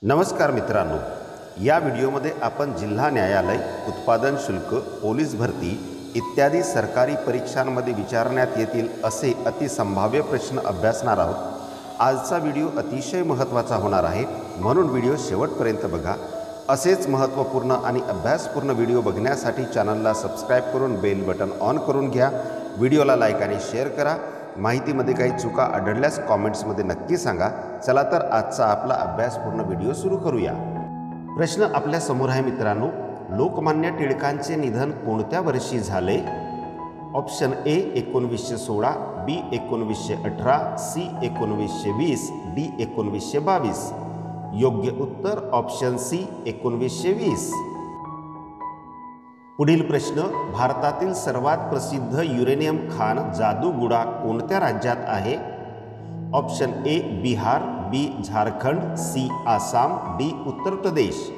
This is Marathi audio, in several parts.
नमस्कार मित्रांनो, या व्हिडिओमध्ये आपण जिल्हा न्यायालय, उत्पादन शुल्क, पोलीस भरती इत्यादी सरकारी परीक्षांमध्ये विचारण्यात येतील असे अतिसंभाव्य प्रश्न अभ्यासणार आहोत। आजचा व्हिडिओ अतिशय महत्त्वाचा होणार आहे, म्हणून व्हिडिओ शेवटपर्यंत बघा। असेच महत्त्वपूर्ण आणि अभ्यासपूर्ण व्हिडिओ बघण्यासाठी चॅनलला सबस्क्राइब करून बेल बटन ऑन करून घ्या। व्हिडिओला लाईक आणि शेअर करा। माहितीमध्ये काही चुका आढळल्यास कॉमेंट्समध्ये नक्की सांगा। चला तर आजचा आपला अभ्यासपूर्ण व्हिडिओ सुरू करूया। प्रश्न आपल्या समोर आहे मित्रांनो, लोकमान्य टिळकांचे निधन कोणत्या वर्षी झाले? Option A 1916, B 1918, C 1920, D 1922। योग्य उत्तर ऑप्शन सी 1920। पुढील प्रश्न, भारतातील सर्वात प्रसिद्ध युरेनियम खाण जादूगुडा कोणत्या राज्यात आहे? Option A Bihar, B Jharkhand, C Assam, D Uttar Pradesh.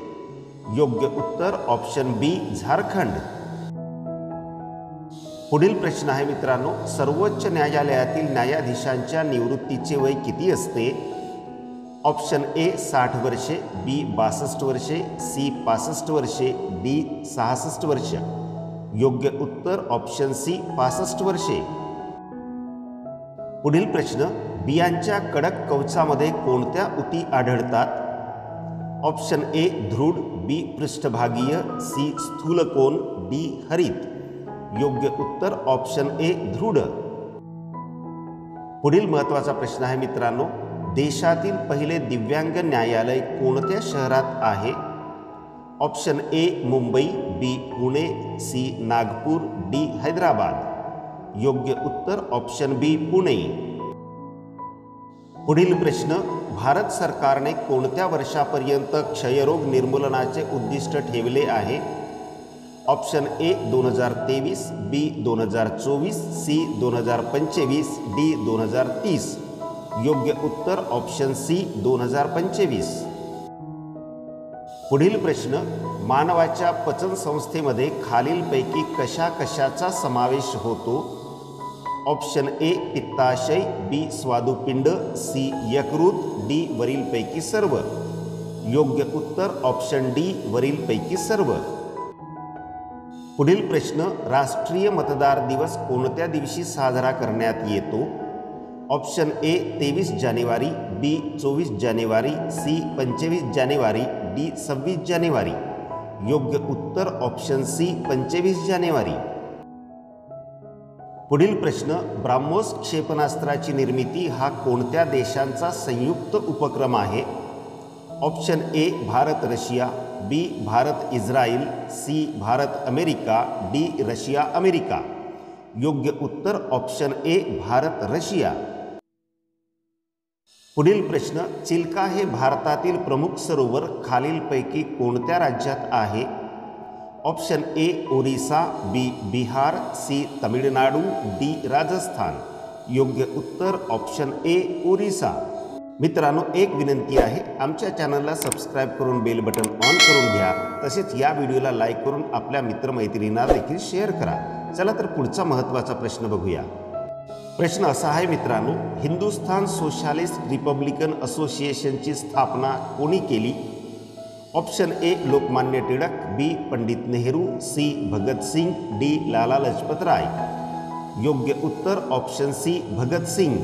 योग्य उत्तर ऑप्शन बी झारखंड। पुढील प्रश्न आहे मित्रांनो, सर्वोच्च न्यायालयातील न्यायाधीशांच्या निवृत्तीचे वय किती असते? ऑप्शन ए 60 वर्षे, बी 62 वर्षे, सी 65 वर्षे, डी 66 वर्ष। योग्य उत्तर ऑप्शन सी 65 वर्षे। पुढील प्रश्न, बियांच्या कडक कवचामध्ये कोणत्या ऊती आढळतात? ऑप्शन ए दृढ, बी पृष्ठभागीय, सी स्थूलकोन, डी हरित। योग्य उत्तर ऑप्शन ए दृढ। पुढील महत्त्वाचा प्रश्न आहे मित्रांनो, देशातील पहिले दिव्यांग न्यायालय कोणत्या शहरात आहे? Option A Mumbai, B Pune, C Nagpur, D Hyderabad. योग्य उत्तर ऑप्शन बी पुणे। पुढील प्रश्न, भारत सरकारने कोणत्या वर्षापर्यंत क्षयरोग निर्मूलनाचे उद्दिष्ट ठेवले आहे? Option A 2023, B 2024, C 2025, D 2030। योग्य उत्तर ऑप्शन सी 2025। पुढील प्रश्न, मानवाच्या पचन संस्थेमध्ये खालीलपैकी कशाचा समावेश होतो? ऑप्शन ए पित्ताशय, बी स्वादुपिंड, सी यकृत, डी वरीलपैकी सर्व। योग्य उत्तर ऑप्शन डी वरीलपैकी सर्व। पुढील प्रश्न, राष्ट्रीय मतदार दिवस कोणत्या दिवशी साजरा करण्यात येतो? ऑप्शन ए 23 जानेवारी, बी 24 जानेवारी, सी 25 जानेवारी, डी 26 जानेवारी। योग्य उत्तर ऑप्शन सी 25 जानेवारी। पुढील प्रश्न, ब्राह्मोस क्षेपणास्त्राची निर्मिती हा कोणत्या देशांचा संयुक्त उपक्रम आहे? Option A Bharat Russia, B Bharat Israel, C Bharat America, D Russia America. योग्य उत्तर ऑप्शन ए भारत रशिया। पुढील प्रश्न, चिल्का हे भारतातील प्रमुख सरोवर खालीलपैकी कोणत्या राज्यात आहे? Option A Orissa, B Bihar, C Tamil Nadu, D Rajasthan. योग्य उत्तर ऑप्शन ए ओरिसा। मित्रांनो, एक विनंती आहे, आमच्या चॅनलला सबस्क्राइब करून बेल बटन ऑन करून घ्या। तसेच या व्हिडिओला लाईक करून आपल्या मित्रमैत्रिणींना देखील शेअर करा। चला तर पुढचा महत्त्वाचा प्रश्न बघूया। प्रश्न असा आहे मित्रांनो, हिंदुस्थान सोशलिस्ट रिपब्लिकन असोसिएशनची स्थापना कोणी केली? Option A Lokmanya Tilak, B Pandit Nehru, C Bhagat Singh, D Lala Lajpat Rai. योग्य उत्तर ऑप्शन सी भगतसिंग।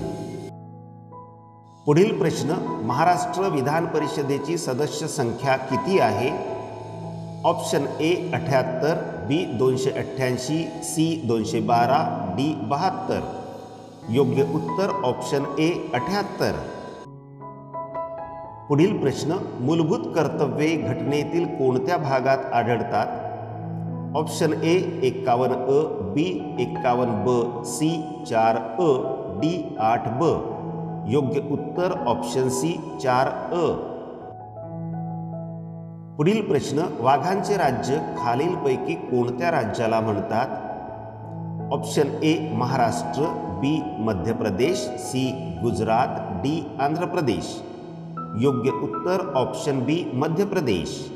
पुढील प्रश्न, महाराष्ट्र विधान परिषदेची सदस्य संख्या किती आहे? Option A 78, B 288, C 212, D 72। योग्य उत्तर ऑप्शन ए 78। पुढील प्रश्न, मूलभूत कर्तव्ये घटनेतील कोणत्या भागात आढळतात? ऑप्शन ए 51 अ, बी 51 ब, सी 4 अ, डी 8 ब। योग्य उत्तर ऑप्शन सी 4 अ। पुढील प्रश्न, वाघांचे राज्य खालीलपैकी कोणत्या राज्याला म्हणतात? Option A Maharashtra, B Madhya Pradesh, C Gujarat, D Andhra Pradesh. योग्य उत्तर ऑप्शन बी मध्य प्रदेश।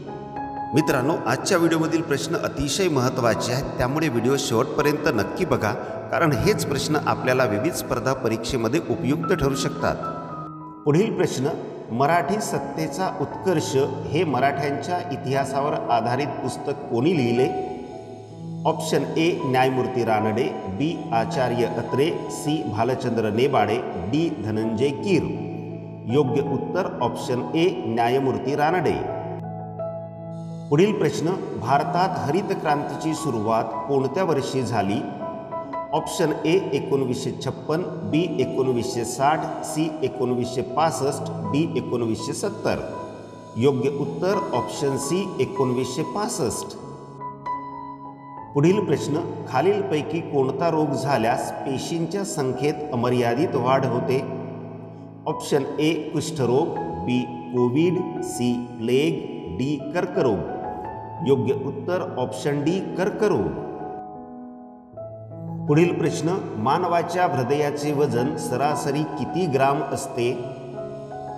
मित्रांनो, आजच्या व्हिडिओमधील प्रश्न अतिशय महत्त्वाचे आहेत, त्यामुळे व्हिडिओ शेवटपर्यंत नक्की बघा, कारण हेच प्रश्न आपल्याला विविध स्पर्धा परीक्षेमध्ये उपयुक्त ठरू शकतात। पुढील प्रश्न, मराठी सत्तेचा उत्कर्ष हे मराठ्यांच्या इतिहासावर आधारित पुस्तक कोणी लिहिले? ऑप्शन ए न्यायमूर्ती रानडे, बी आचार्य अत्रे, सी भालचंद्र नेबाडे, डी धनंजय कीर. योग्य उत्तर ऑप्शन ए न्यायमूर्ती रानडे. पुढील प्रश्न, भारतात हरित क्रांतीची सुरुवात कोणत्या वर्षी झाली? Option A 1956, B 1960, C 1965, D 1970. योग्य उत्तर ऑप्शन सी 1965. पुढील प्रश्न, खालीलपैकी कोणता रोग झाल्यास पेशींच्या संख्येत अमर्यादित वाढ होते? ऑप्शन ए कुष्ठरोग, बी कोविड, सी प्लेग, डी कर्करोग. योग्य उत्तर ऑप्शन डी कर्करोग. पुढील प्रश्न, मानवाच्या हृदयाचे वजन सरासरी किती ग्राम असते?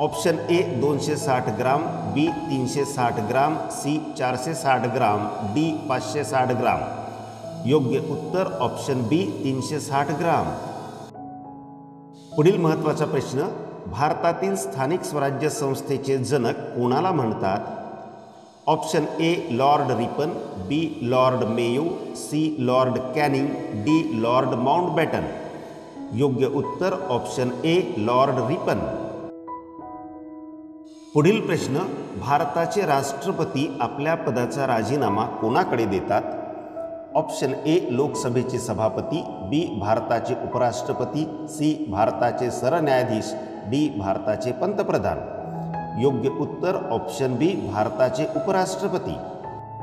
Option A 260 gram, B 360 gram, C 460 gram, D 560 gram. योग्य उत्तर ऑप्शन बी 360 ग्राम. पुढील महत्त्वाचा प्रश्न, भारतातील स्थानिक स्वराज्य संस्थेचे जनक कोणाला म्हणतात? Option A Lord Ripon, B Lord Mayo, C Lord Canning, D Lord Mountbatten. योग्य उत्तर ऑप्शन ए लॉर्ड रिपन. पुढील प्रश्न, भारताचे राष्ट्रपती आपल्या पदाचा राजीनामा कोणाकडे देतात? ऑप्शन ए लोकसभेचे सभापती, बी भारताचे उपराष्ट्रपती, सी भारताचे सरन्यायाधीश, डी भारताचे पंतप्रधान. योग्य उत्तर ऑप्शन बी भारताचे उपराष्ट्रपती.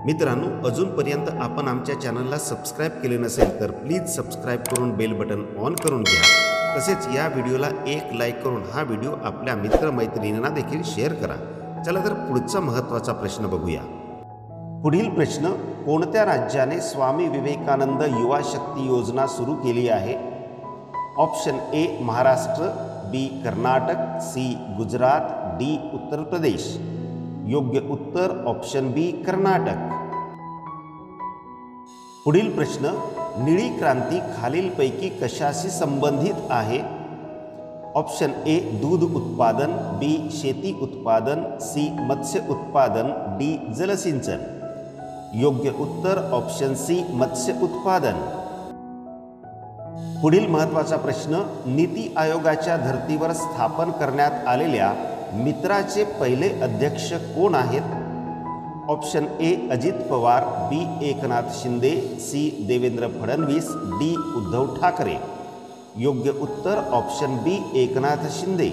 मित्रांनो, अजूनपर्यंत आपण आमच्या चॅनलला सबस्क्राईब केले नसेल तर प्लीज सबस्क्राईब करून बेल बटन ऑन करून घ्या. तसेच या व्हिडिओला एक लाईक करून हा व्हिडिओ आपल्या मित्रमैत्रिणींना देखील शेअर करा. चला तर पुढचा महत्त्वाचा प्रश्न बघूया. पुढील प्रश्न, कोणत्या राज्याने स्वामी विवेकानंद युवा शक्ती योजना सुरू केली आहे? Option A Maharashtra, B Karnataka, C Gujarat, D Uttar Pradesh. योग्य उत्तर ऑप्शन बी कर्नाटक. पुढील प्रश्न, निळी क्रांती खालीलपैकी कशाशी संबंधित आहे? ऑप्शन ए दूध उत्पादन, बी शेती उत्पादन, सी मत्स्य उत्पादन, डी जलसिंचन. योग्य उत्तर ऑप्शन सी मत्स्य उत्पादन. पुढील महत्त्वाचा प्रश्न, नीती आयोगाच्या धर्तीवर स्थापन करण्यात आलेल्या मित्राचे पहिले अध्यक्ष कोण आहेत? Option A Ajit Pawar, B Eknath Shinde, C Devendra Fadnavis, D Uddhav Thackeray. योग्य उत्तर ऑप्शन बी एकनाथ शिंदे.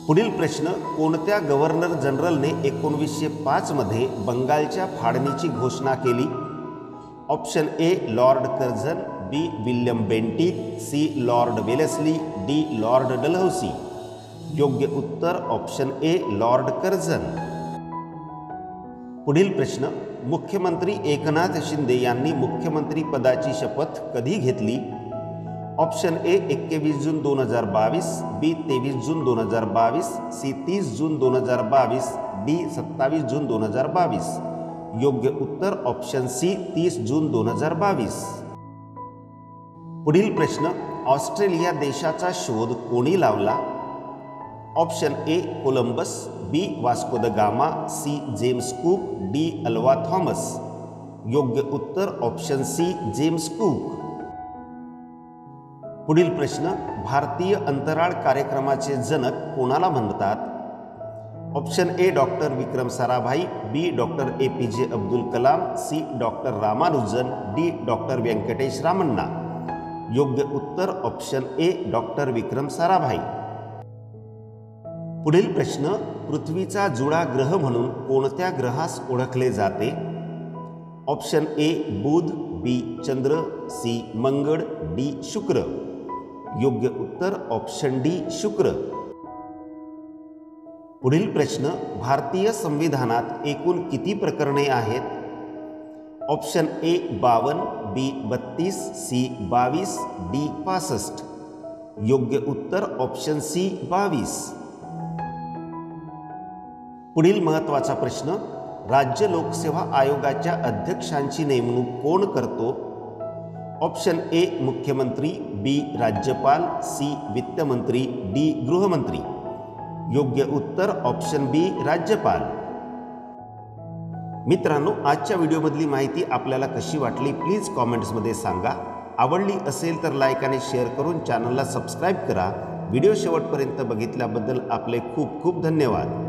पुढील प्रश्न, कोणत्या गव्हर्नर जनरलने 1905 मध्ये बंगालच्या फाळणीची घोषणा केली? Option A Lord Curzon, B William Bentinck, C Lord Wellesley, D Lord Dalhousie. योग्य उत्तर ऑप्शन ए लॉर्ड कर्झन. पुढील प्रश्न, मुख्यमंत्री एकनाथ शिंदे यांनी मुख्यमंत्री पदाची शपथ कधी घेतली? ऑप्शन ए 21 जून 2022, बी 23 जून 2022, सी 30 जून 2022, डी 27 जून 2022. योग्य उत्तर ऑप्शन सी 30 जून 2022. पुढील प्रश्न, ऑस्ट्रेलिया देशाचा शोध कोणी लावला? Option A Columbus, B Vasco da Gama, C James Cook, D Alva Thomas. योग्य उत्तर ऑप्शन सी जेम्स कुक. पुढील प्रश्न, भारतीय अंतराळ कार्यक्रमाचे जनक कोणाला म्हणतात? Option A doctor Vikram Sarabhai, B doctor APJ Abdul Kalam, C doctor Ramanujan, D doctor Venkatesh Ramanna. योग्य उत्तर option A doctor Vikram Sarabhai. पुढील प्रश्न, पृथ्वीचा जुळा ग्रह म्हणून कोणत्या ग्रहास ओळखले जाते? ऑप्शन ए बुध, बी चंद्र, सी मंगळ, डी शुक्र. योग्य उत्तर ऑप्शन डी शुक्र. पुढील प्रश्न, भारतीय संविधानात एकूण किती प्रकरणे आहेत? Option A 52, B 32, C 22, D 65. योग्य उत्तर ऑप्शन सी 22. पुढील महत्त्वाचा प्रश्न, राज्य लोकसेवा आयोगाच्या अध्यक्षांची नेमणूक कोण करतो? ऑप्शन ए मुख्यमंत्री, बी राज्यपाल, सी वित्तमंत्री, डी गृहमंत्री. योग्य उत्तर ऑप्शन बी राज्यपाल. मित्रांनो, आजच्या व्हिडिओमधली माहिती आपल्याला कशी वाटली प्लीज कॉमेंट्समध्ये सांगा. आवडली असेल तर लाईक आणि शेअर करून चॅनलला सबस्क्राईब करा. व्हिडिओ शेवटपर्यंत बघितल्याबद्दल आपले खूप खूप धन्यवाद.